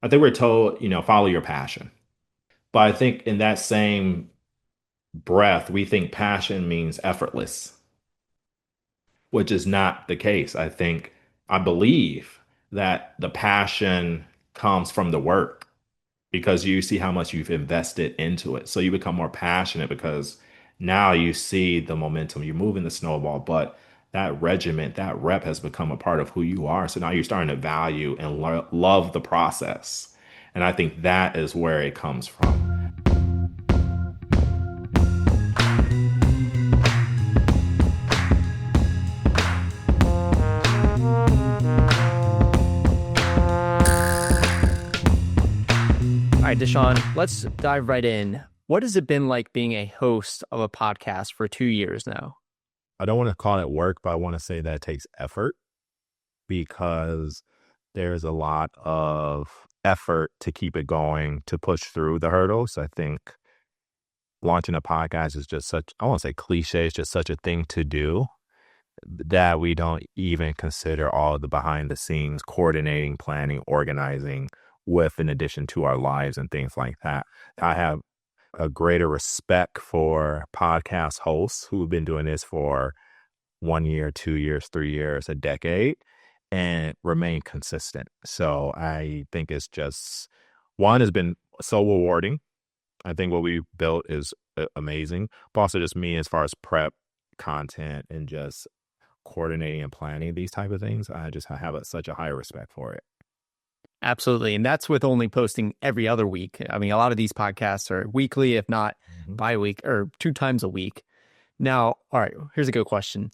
I think we're told, follow your passion. But I think in that same breath, we think passion means effortless, which is not the case. I believe that the passion comes from the work because you see how much you've invested into it. So you become more passionate because now you see the momentum, you're moving the snowball, but that regiment, that rep has become a part of who you are. So now you're starting to value and love the process. And I think that is where it comes from. All right, Deshawn, let's dive right in. What has it been like being a host of a podcast for 2 years now? I don't want to call it work, but I want to say that it takes effort because there's a lot of effort to keep it going, to push through the hurdles. I think launching a podcast is just such, I won't say cliche, it's just such a thing to do that we don't even consider all the behind the scenes coordinating, planning, organizing with in addition to our lives and things like that. I have a greater respect for podcast hosts who have been doing this for 1 year, 2 years, 3 years, a decade, and remain consistent. So I think it's just one has been so rewarding. I think what we built is amazing, but also just me as far as prep, content, and just coordinating and planning these type of things. I have such a high respect for it. Absolutely. And that's with only posting every other week. I mean, a lot of these podcasts are weekly, if not bi-week or 2 times a week. Now, all right, here's a good question.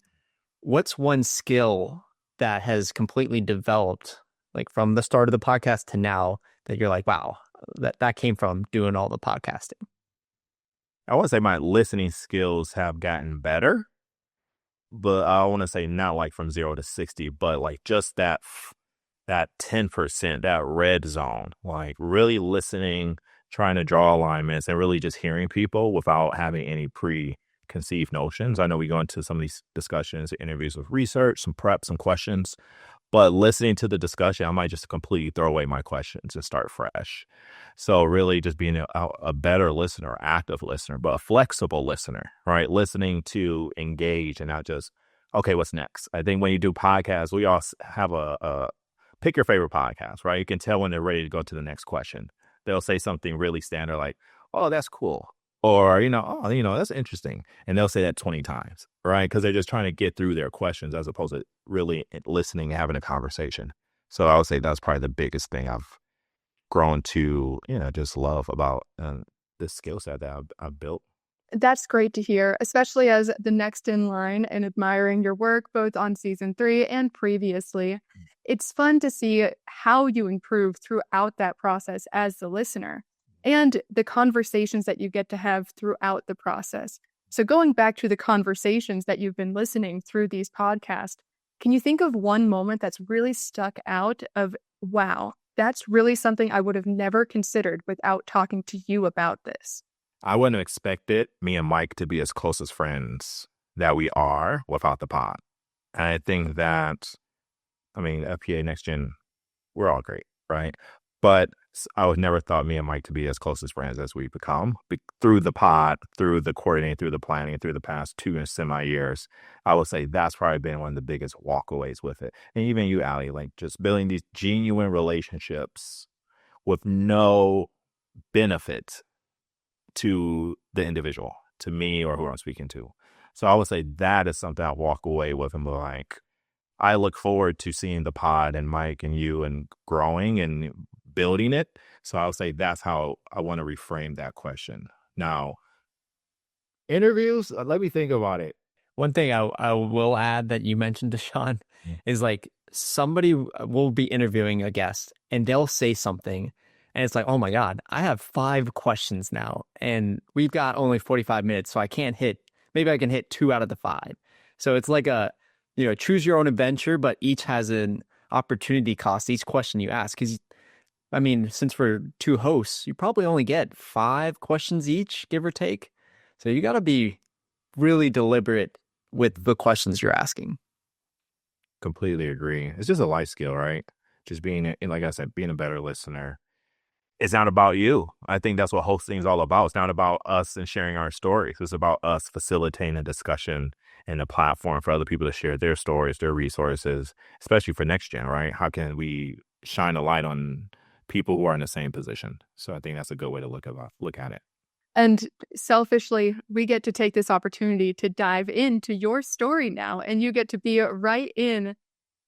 What's one skill that has completely developed, like from the start of the podcast to now, that you're like, wow, that came from doing all the podcasting? I want to say my listening skills have gotten better, but I want to say not like from 0 to 60, but like just that 10%, that red zone, like really listening, trying to draw alignments and really just hearing people without having any preconceived notions. I know we go into some of these discussions, interviews with research, some prep, some questions, but listening to the discussion, I might just completely throw away my questions and start fresh. So really just being a better listener, active listener, but a flexible listener, right? Listening to engage and not just, okay, what's next? I think when you do podcasts, we all have a pick your favorite podcast, right? You can tell when they're ready to go to the next question. They'll say something really standard like, oh, that's cool. Or, that's interesting. And they'll say that 20 times, right? Because they're just trying to get through their questions as opposed to really listening and having a conversation. So I would say that's probably the biggest thing I've grown to, just love about this skill set that I've built. That's great to hear, especially as the next in line and admiring your work both on season 3 and previously. It's fun to see how you improve throughout that process as the listener and the conversations that you get to have throughout the process. So going back to the conversations that you've been listening through these podcasts, can you think of one moment that's really stuck out of, wow, that's really something I would have never considered without talking to you about this? I wouldn't have expected me and Mike to be as close as friends that we are without the pod. And I think that, FPA NexGen, we're all great, right? But I would never thought me and Mike to be as close as friends as we've become through the pod, through the coordinating, through the planning, through the past 2 and semi years. I would say that's probably been one of the biggest walkaways with it. And even you, Ali, like just building these genuine relationships with no benefit to the individual, to me or who I'm speaking to. So I would say that is something I walk away with and be like, I look forward to seeing the pod and Mike and you and growing and building it. So I would say that's how I want to reframe that question. Now, interviews, let me think about it. One thing I will add that you mentioned, Deshawn, is like somebody will be interviewing a guest and they'll say something and it's like, oh my God, I have 5 questions now and we've got only 45 minutes. So maybe I can hit 2 out of the 5. So it's like choose your own adventure, but each has an opportunity cost, each question you ask. Because, since for 2 hosts, you probably only get 5 questions each, give or take. So you got to be really deliberate with the questions you're asking. Completely agree. It's just a life skill, right? Just being, like I said, being a better listener it's not about you. I think that's what hosting is all about. It's not about us and sharing our stories. It's about us facilitating a discussion and a platform for other people to share their stories, their resources, especially for next gen, right? How can we shine a light on people who are in the same position? So I think that's a good way to look at it. And selfishly, we get to take this opportunity to dive into your story now, and you get to be right in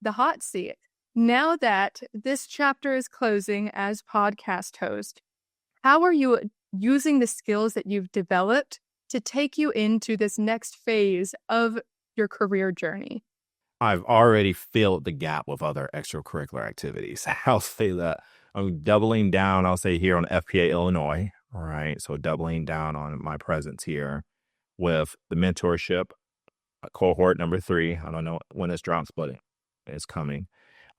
the hot seat. Now that this chapter is closing as podcast host, how are you using the skills that you've developed to take you into this next phase of your career journey? I've already filled the gap with other extracurricular activities. I'll say that I'm doubling down, I'll say here on FPA Illinois, all right? So doubling down on my presence here with the mentorship, cohort number 3. I don't know when this drops, but it's coming.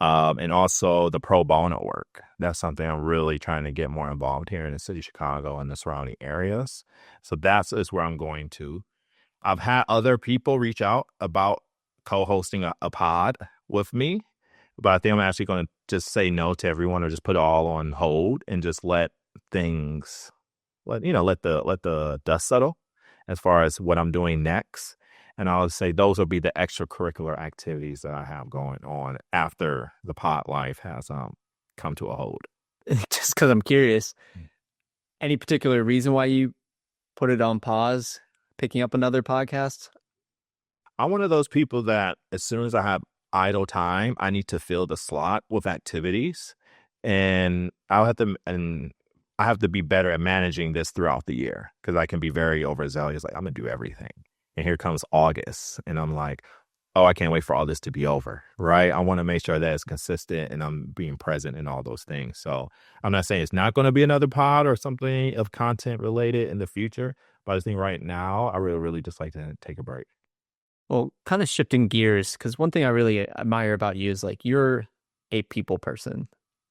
And also the pro bono work. That's something I'm really trying to get more involved here in the city of Chicago and the surrounding areas. So that's is where I'm going to. I've had other people reach out about co-hosting a pod with me, but I think I'm actually going to just say no to everyone or just put it all on hold and just let things, let the dust settle as far as what I'm doing next. And I'll say those will be the extracurricular activities that I have going on after the pod life has come to a hold. Just because I'm curious, any particular reason why you put it on pause, picking up another podcast? I'm one of those people that as soon as I have idle time, I need to fill the slot with activities, and I have to be better at managing this throughout the year because I can be very overzealous. Like I'm gonna do everything. And here comes August, and I'm like, oh, I can't wait for all this to be over, right? I want to make sure that it's consistent and I'm being present in all those things. So I'm not saying it's not going to be another pod or something of content related in the future, but I just think right now, I really, really just like to take a break. Well, kind of shifting gears, because one thing I really admire about you is like you're a people person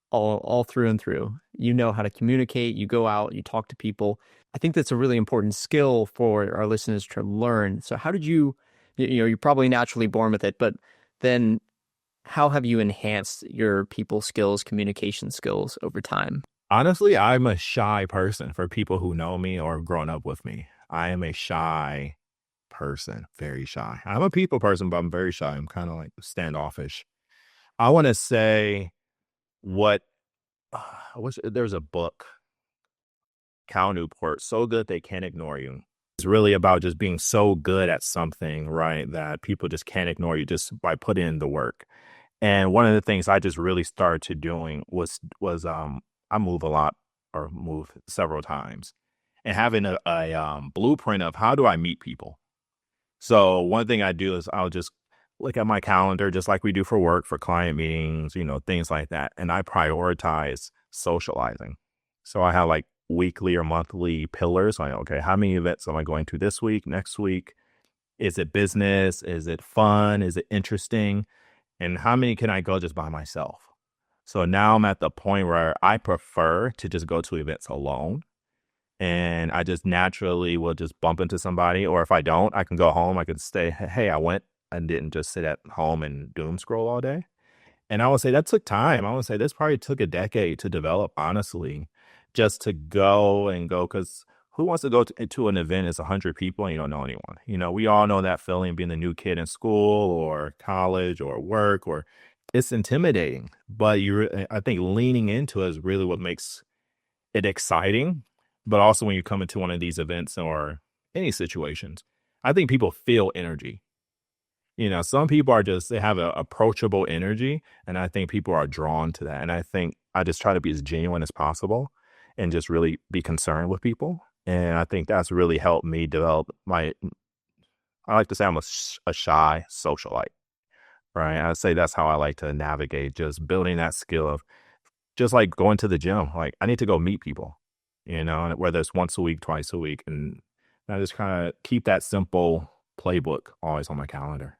all through and through. You know how to communicate, you go out, you talk to people. I think that's a really important skill for our listeners to learn. So how did you're probably naturally born with it, but then how have you enhanced your people skills, communication skills over time? Honestly, I'm a shy person for people who know me or have grown up with me. I am a shy person, very shy. I'm a people person, but I'm very shy. I'm kind of like standoffish. I want to say there's a book, Cal Newport, So Good They Can't Ignore You. It's really about just being so good at something, right, that people just can't ignore you just by putting in the work. And one of the things I just really started to doing was I move a lot or move several times and having a blueprint of how do I meet people. So one thing I do is I'll just look at my calendar, just like we do for work, for client meetings, things like that. And I prioritize socializing. So I have like weekly or monthly pillars. Like, okay, how many events am I going to this week, next week? Is it business? Is it fun? Is it interesting? And how many can I go just by myself? So now I'm at the point where I prefer to just go to events alone. And I just naturally will just bump into somebody. Or if I don't, I can go home. I can say, hey, I went and didn't just sit at home and doom scroll all day. And I would say that took time. I would say this probably took a decade to develop, honestly, just to go. Because who wants to go to an event? It's 100 people and you don't know anyone. We all know that feeling being the new kid in school or college or work, or it's intimidating. But I think leaning into it is really what makes it exciting. But also when you come into one of these events or any situations, I think people feel energy. Some people they have an approachable energy, and I think people are drawn to that. And I think I just try to be as genuine as possible and just really be concerned with people. And I think that's really helped me develop I like to say I'm a shy socialite, right? I'd say that's how I like to navigate, just building that skill of just like going to the gym. Like I need to go meet people, whether it's once a week, twice a week. And I just kind of keep that simple playbook always on my calendar.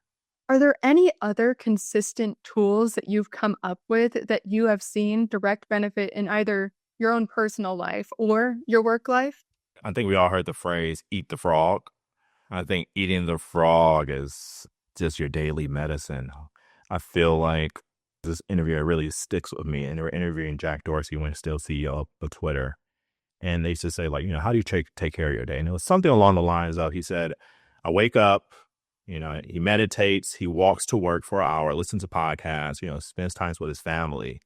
Are there any other consistent tools that you've come up with that you have seen direct benefit in either your own personal life or your work life? I think we all heard the phrase, eat the frog. I think eating the frog is just your daily medicine. I feel like this interview that really sticks with me, and they were interviewing Jack Dorsey when he's still CEO of Twitter. And they used to say, like, how do you take care of your day? And it was something along the lines of, he said, I wake up, he meditates, he walks to work for an hour, listens to podcasts, spends time with his family.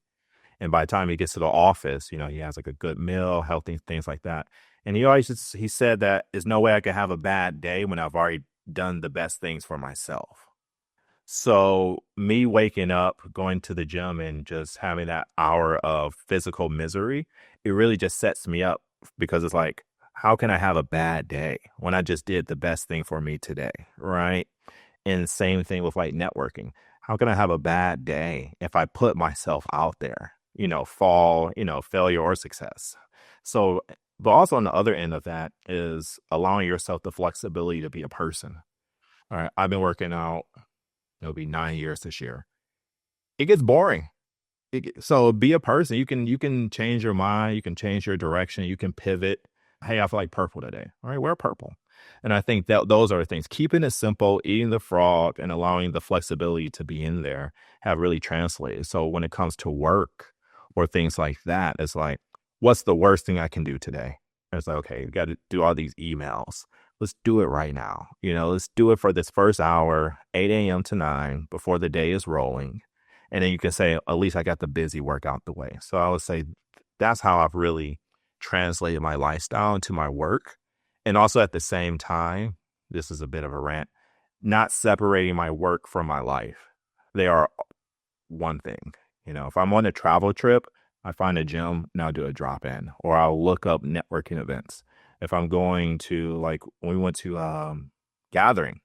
And by the time he gets to the office, he has like a good meal, healthy things like that. And he said that there's no way I could have a bad day when I've already done the best things for myself. So me waking up, going to the gym, and just having that hour of physical misery, it really just sets me up, because it's like, how can I have a bad day when I just did the best thing for me today, right? And same thing with like networking. How can I have a bad day if I put myself out there, failure or success? So, but also on the other end of that is allowing yourself the flexibility to be a person. All right, I've been working out. It'll be 9 years this year. It gets boring. So be a person. You can change your mind. You can change your direction. You can pivot. Hey, I feel like purple today. All right, wear purple. And I think that those are the things. Keeping it simple, eating the frog, and allowing the flexibility to be in there have really translated. So when it comes to work or things like that, it's like, what's the worst thing I can do today? And it's like, okay, you got to do all these emails. Let's do it right now. Let's do it for this first hour, 8 a.m. to 9, before the day is rolling. And then you can say, at least I got the busy work out the way. So I would say that's how I've really translated my lifestyle into my work. And also at the same time, this is a bit of a rant, not separating my work from my life. They are one thing. If I'm on a travel trip, I find a gym and I'll do a drop in, or I'll look up networking events. If I'm going to, like, when we went to gathering,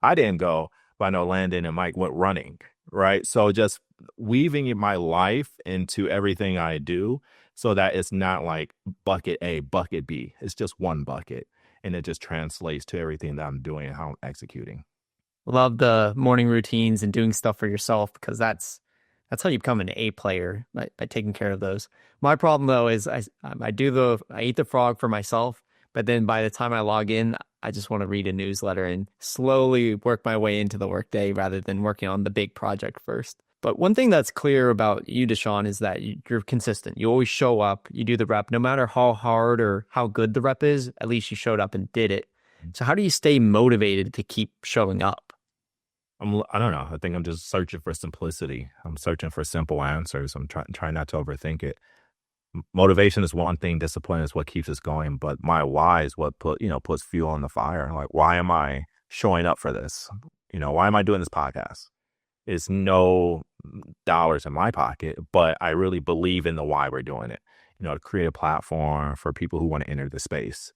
I didn't go, but I know Landon and Mike went running, right? So just weaving my life into everything I do, so that it's not like bucket A, bucket B. It's just one bucket, and it just translates to everything that I'm doing and how I'm executing. Love the morning routines and doing stuff for yourself, because that's how you become an A player, by taking care of those. My problem though is I eat the frog for myself, but then by the time I log in, I just want to read a newsletter and slowly work my way into the workday rather than working on the big project first. But one thing that's clear about you, Deshawn, is that you're consistent. You always show up, you do the rep, no matter how hard or how good the rep is, at least you showed up and did it. So how do you stay motivated to keep showing up? I don't know. I think I'm just searching for simplicity. I'm searching for simple answers. I'm trying not to overthink it. Motivation is one thing. Discipline is what keeps us going. But my why is what puts fuel on the fire. Like, why am I showing up for this? Why am I doing this podcast? It's no dollars in my pocket, but I really believe in the why we're doing it. To create a platform for people who want to enter the space.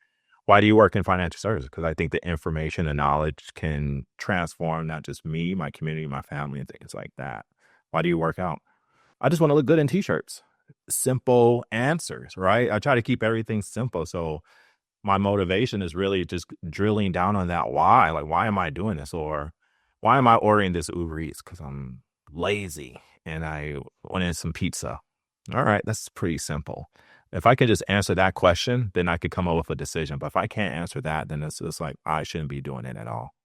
Why do you work in financial services? Because I think the information and knowledge can transform not just me, my community, my family, and things like that. Why do you work out? I just want to look good in t-shirts. Simple answers, right? I try to keep everything simple. So my motivation is really just drilling down on that why. Like, why am I doing this? Or why am I ordering this Uber Eats? Because I'm lazy and I wanted some pizza. All right, that's pretty simple. If I could just answer that question, then I could come up with a decision. But if I can't answer that, then it's just like, I shouldn't be doing it at all.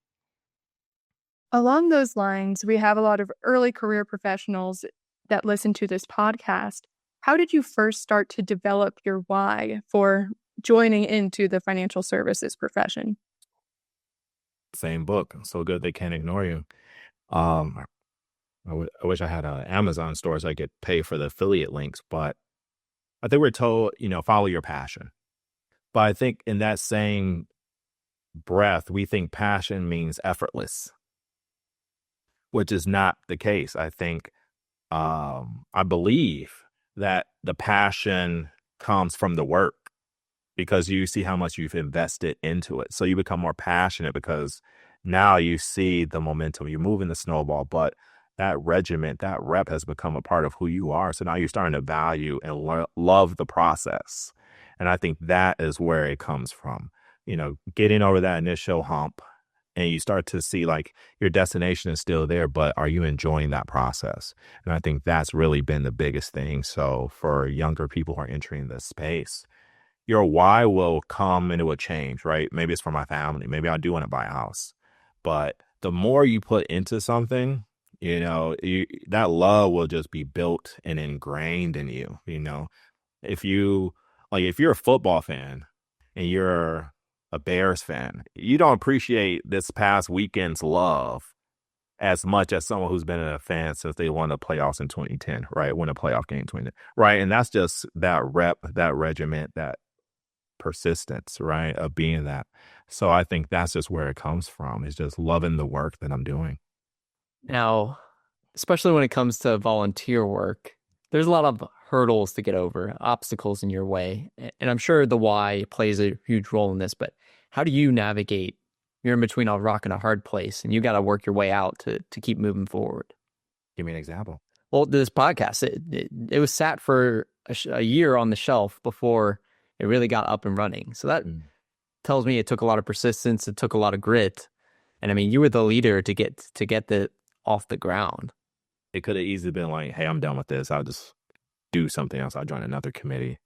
Along those lines, we have a lot of early career professionals that listen to this podcast. How did you first start to develop your why for joining into the financial services profession? Same book. So good they can't ignore you. I wish I had an Amazon store so I could pay for the affiliate links, but I think we're told, follow your passion. But I think in that same breath, we think passion means effortless, which is not the case. I think, I believe that the passion comes from the work, because you see how much you've invested into it. So you become more passionate because now you see the momentum, you're moving the snowball, but that regiment, that rep has become a part of who you are. So now you're starting to value and love the process. And I think that is where it comes from, getting over that initial hump, and you start to see like your destination is still there, but are you enjoying that process? And I think that's really been the biggest thing. So for younger people who are entering this space, your why will come and it will change, right? Maybe it's for my family. Maybe I do want to buy a house. But the more you put into something, That love will just be built and ingrained in you. If you're a football fan and you're a Bears fan, you don't appreciate this past weekend's love as much as someone who's been a fan since they won the playoffs in 2010, right? Win a playoff game in 2010, right? And that's just that that regiment, that persistence, right, of being that. So I think that's just where it comes from. It's just loving the work that I'm doing. Now, especially when it comes to volunteer work, there's a lot of hurdles to get over, obstacles in your way. And I'm sure the why plays a huge role in this, but how do you navigate? You're in between a rock and a hard place, and you got to work your way out to keep moving forward. Give me an example. Well, this podcast, it was sat for a year on the shelf before it really got up and running. So that tells me it took a lot of persistence. It took a lot of grit. And I mean, you were the leader to get the off the ground. It could have easily been like, hey, I'm done with this. I'll just do something else. I'll join another committee.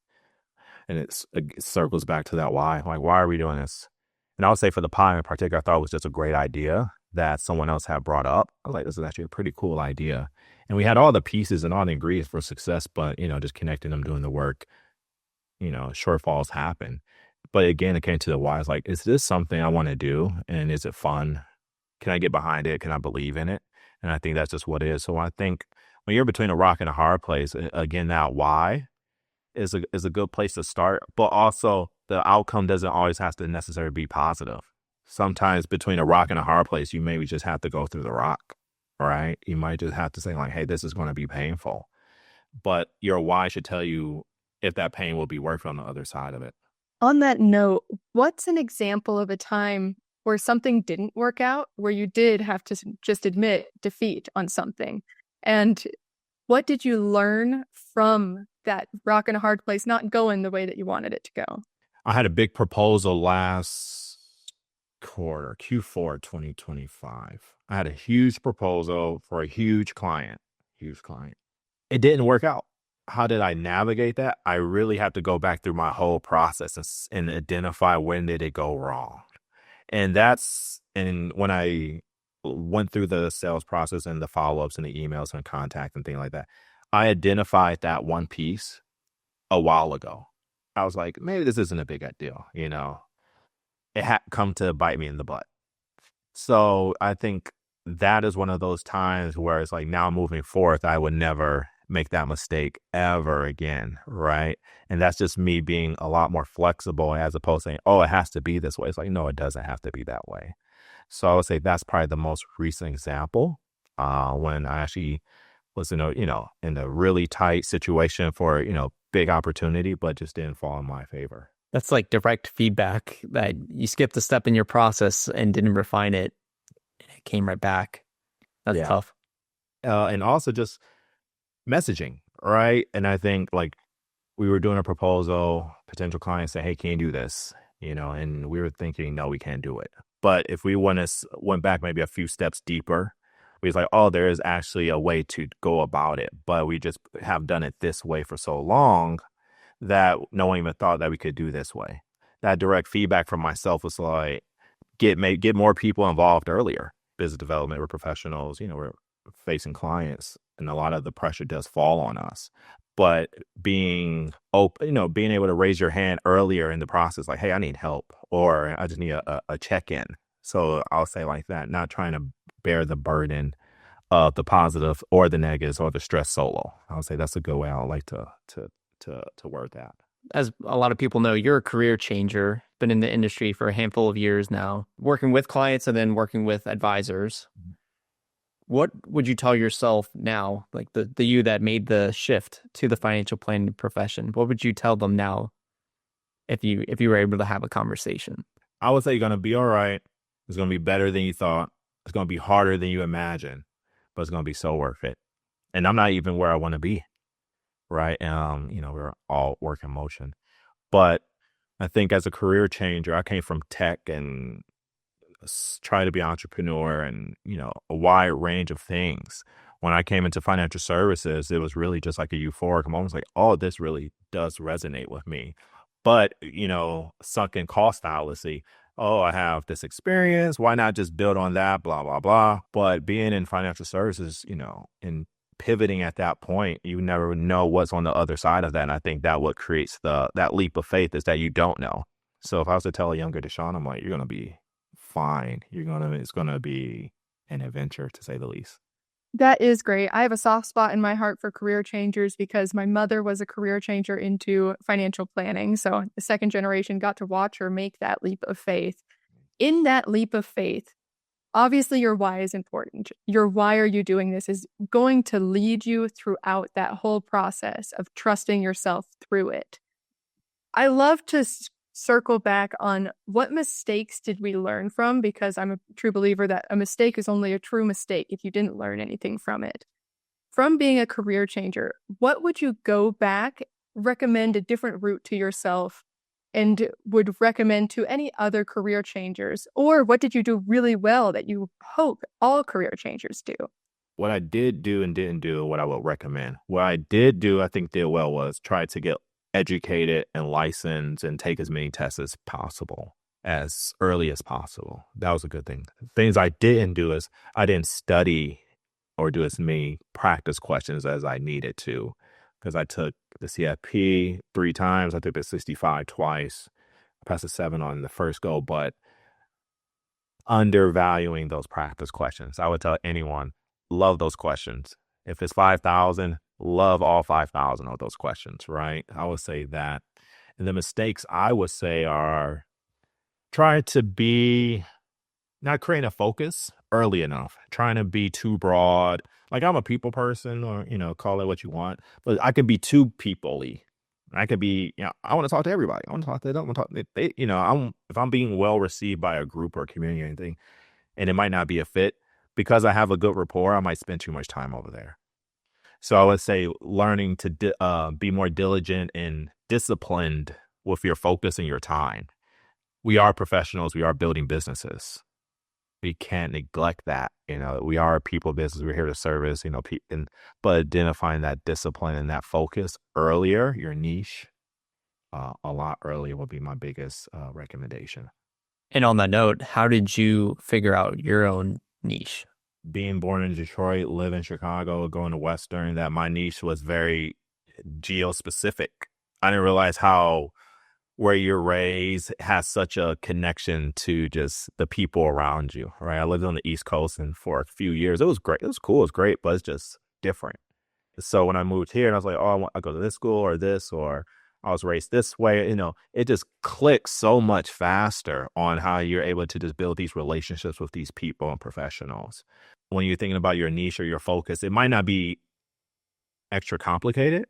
And it circles back to that why. Like, why are we doing this? And I would say for the pie in particular, I thought it was just a great idea that someone else had brought up. I was like, this is actually a pretty cool idea. And we had all the pieces and all the ingredients for success, but, just connecting them, doing the work, shortfalls happen. But again, it came to the why. It's like, is this something I want to do? And is it fun? Can I get behind it? Can I believe in it? And I think that's just what it is. So I think when you're between a rock and a hard place, again, that why is a good place to start. But also the outcome doesn't always have to necessarily be positive. Sometimes between a rock and a hard place, you maybe just have to go through the rock, right? You might just have to say like, hey, this is going to be painful. But your why should tell you if that pain will be worth it on the other side of it. On that note, what's an example of a time where something didn't work out, where you did have to just admit defeat on something? And what did you learn from that rock and a hard place not going the way that you wanted it to go? I had a big proposal last quarter, Q4 2025. I had a huge proposal for a huge client. It didn't work out. How did I navigate that? I really had to go back through my whole process and identify when did it go wrong. And when I went through the sales process and the follow-ups and the emails and contact and things like that, I identified that one piece a while ago. I was like, maybe this isn't a big deal. It had come to bite me in the butt. So I think that is one of those times where it's like, now moving forth, I would never make that mistake ever again, right? And that's just me being a lot more flexible as opposed to saying, oh, it has to be this way. It's like, no, it doesn't have to be that way. So I would say that's probably the most recent example when I actually was in a really tight situation for, big opportunity, but just didn't fall in my favor. That's like direct feedback that you skipped a step in your process and didn't refine it. It came right back. That's tough. And also just messaging, right? And I think like we were doing a proposal, potential clients say, hey, can you do this? And we were thinking, no, we can't do it. But if we went back maybe a few steps deeper, we was like, oh, there is actually a way to go about it. But we just have done it this way for so long that no one even thought that we could do this way. That direct feedback from myself was like, get more people involved earlier. Business development, we're professionals, we're facing clients, and a lot of the pressure does fall on us. But being open, being able to raise your hand earlier in the process, like, hey, I need help, or I just need a check-in. So I'll say like that, not trying to bear the burden of the positive or the negatives or the stress solo. I would say that's a good way I would like to word that. As a lot of people know, you're a career changer, been in the industry for a handful of years now, working with clients and then working with advisors. Mm-hmm. What would you tell yourself now, like the you that made the shift to the financial planning profession? What would you tell them now if you were able to have a conversation? I would say you're going to be all right. It's going to be better than you thought. It's going to be harder than you imagined, but it's going to be so worth it. And I'm not even where I want to be, right? We're all work in motion. But I think as a career changer, I came from tech and try to be an entrepreneur and, a wide range of things. When I came into financial services, it was really just like a euphoric moment. Like, oh, this really does resonate with me. But, sunken cost fallacy, oh, I have this experience. Why not just build on that, blah, blah, blah. But being in financial services, and pivoting at that point, you never know what's on the other side of that. And I think that what creates that leap of faith is that you don't know. So if I was to tell a younger Deshawn, I'm like, you're going to be fine. It's going to be an adventure, to say the least. That is great. I have a soft spot in my heart for career changers because my mother was a career changer into financial planning. So the second generation got to watch her make that leap of faith. In that leap of faith, obviously your why is important. Your why are you doing this is going to lead you throughout that whole process of trusting yourself through it. I love to circle back on what mistakes did we learn from, because I'm a true believer that a mistake is only a true mistake if you didn't learn anything from it. From being a career changer, what would you go back, recommend a different route to yourself, and would recommend to any other career changers? Or what did you do really well that you hope all career changers do? What I did do and didn't do, what I would recommend. What I did do, I think did well, was try to get educated and licensed and take as many tests as possible as early as possible. That was a good thing. Things I didn't do is I didn't study or do as many practice questions as I needed to, because I took the CFP 3 times. I took the 65 twice. I passed a 7 on the first go, but undervaluing those practice questions. I would tell anyone, love those questions. If it's 5,000, love all 5,000 of those questions, right? I would say that. And the mistakes I would say are trying to be not creating a focus early enough, trying to be too broad. Like, I'm a people person, or, call it what you want, but I could be too people-y. I could be, I want to talk to everybody. I want to talk to them. I want to talk, if I'm being well received by a group or a community or anything, and it might not be a fit, because I have a good rapport, I might spend too much time over there. So I would say learning to be more diligent and disciplined with your focus and your time. We are professionals. We are building businesses. We can't neglect that. We are a people business. We're here to service, but identifying that discipline and that focus earlier, your niche, a lot earlier would be my biggest recommendation. And on that note, how did you figure out your own niche? Being born in Detroit, live in Chicago, going to Western, that my niche was very geo-specific. I didn't realize how where you're raised has such a connection to just the people around you, right? I lived on the East Coast, and for a few years, it was great. It was cool. It was great, but it's just different. So when I moved here and I was like, oh, I go to this school or this, or I was raised this way, it just clicks so much faster on how you're able to just build these relationships with these people and professionals. When you're thinking about your niche or your focus, it might not be extra complicated.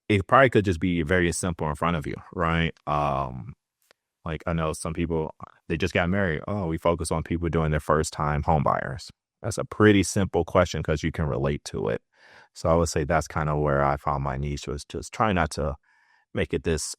It probably could just be very simple in front of you, right? Like, I know some people, they just got married. Oh, we focus on people doing their first time home buyers. That's a pretty simple question because you can relate to it. So I would say that's kind of where I found my niche, was just trying not to make it this,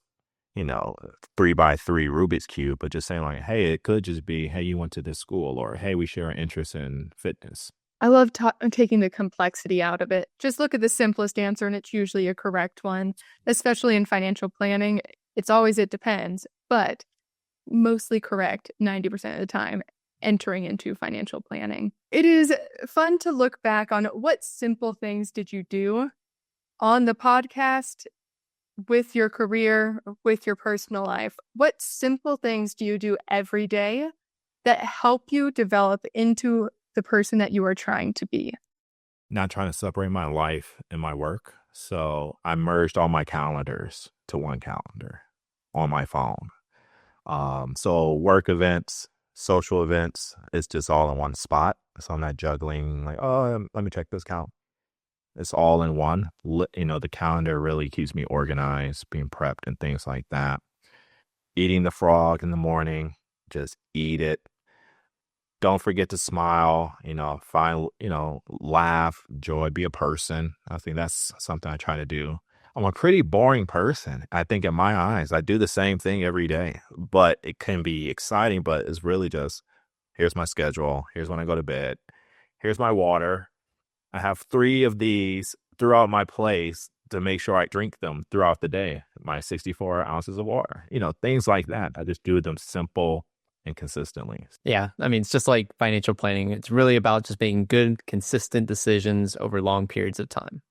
3x3 Rubik's Cube, but just saying like, hey, it could just be, hey, you went to this school, or hey, we share an interest in fitness. I love taking the complexity out of it. Just look at the simplest answer, and it's usually a correct one, especially in financial planning. It's always, it depends, but mostly correct 90% of the time entering into financial planning. It is fun to look back on what simple things did you do on the podcast, with your career, with your personal life. What simple things do you do every day that help you develop into the person that you are trying to be? Not trying to separate my life and my work. So I merged all my calendars to one calendar on my phone. So work events, social events, it's just all in one spot. So I'm not juggling like, oh, let me check this count. It's all in one. The calendar really keeps me organized, being prepped and things like that. Eating the frog in the morning, just eat it. Don't forget to smile, find, laugh, joy, be a person. I think that's something I try to do. I'm a pretty boring person. I think in my eyes, I do the same thing every day, but it can be exciting, but it's really just, here's my schedule. Here's when I go to bed. Here's my water. I have 3 of these throughout my place to make sure I drink them throughout the day. My 64 ounces of water, things like that. I just do them simple, and consistently. Yeah. I mean, it's just like financial planning. It's really about just making good, consistent decisions over long periods of time.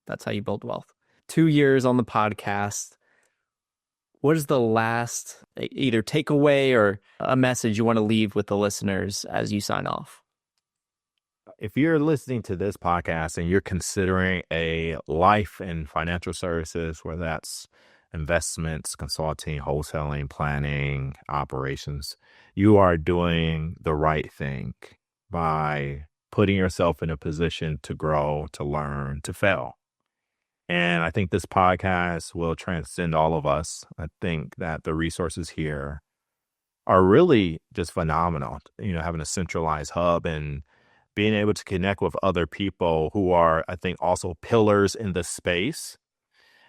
That's how you build wealth. 2 years on the podcast. What is the last either takeaway or a message you want to leave with the listeners as you sign off? If you're listening to this podcast and you're considering a life in financial services, whether that's investments, consulting, wholesaling, planning, operations, you are doing the right thing by putting yourself in a position to grow, to learn, to fail. And I think this podcast will transcend all of us. I think that the resources here are really just phenomenal. Having a centralized hub and being able to connect with other people who are, I think, also pillars in the space.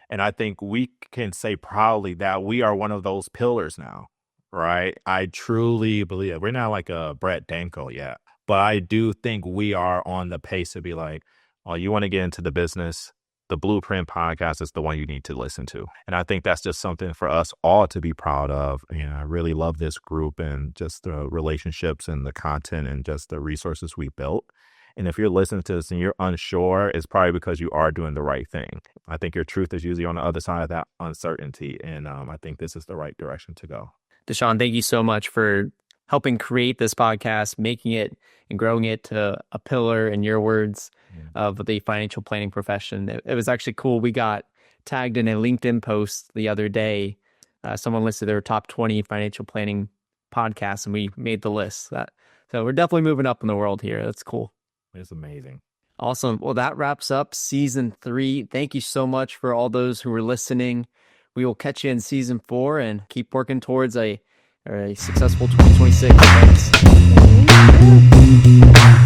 And I think we can say proudly that we are one of those pillars now, right? I truly believe it. We're not like a Brett Danko yet, but I do think we are on the pace to be like, oh, you want to get into the business? The Blueprint podcast is the one you need to listen to. And I think that's just something for us all to be proud of. I really love this group and just the relationships and the content and just the resources we built. And if you're listening to this and you're unsure, it's probably because you are doing the right thing. I think your truth is usually on the other side of that uncertainty. And I think this is the right direction to go. Deshawn, thank you so much for helping create this podcast, making it and growing it to a pillar, in your words, of the financial planning profession. It was actually cool. We got tagged in a LinkedIn post the other day. Someone listed their top 20 financial planning podcasts, and we made the list. So we're definitely moving up in the world here. That's cool. It's amazing. Awesome. Well, that wraps up season 3. Thank you so much for all those who were listening. We will catch you in season 4 and keep working towards a successful 2026. Thanks.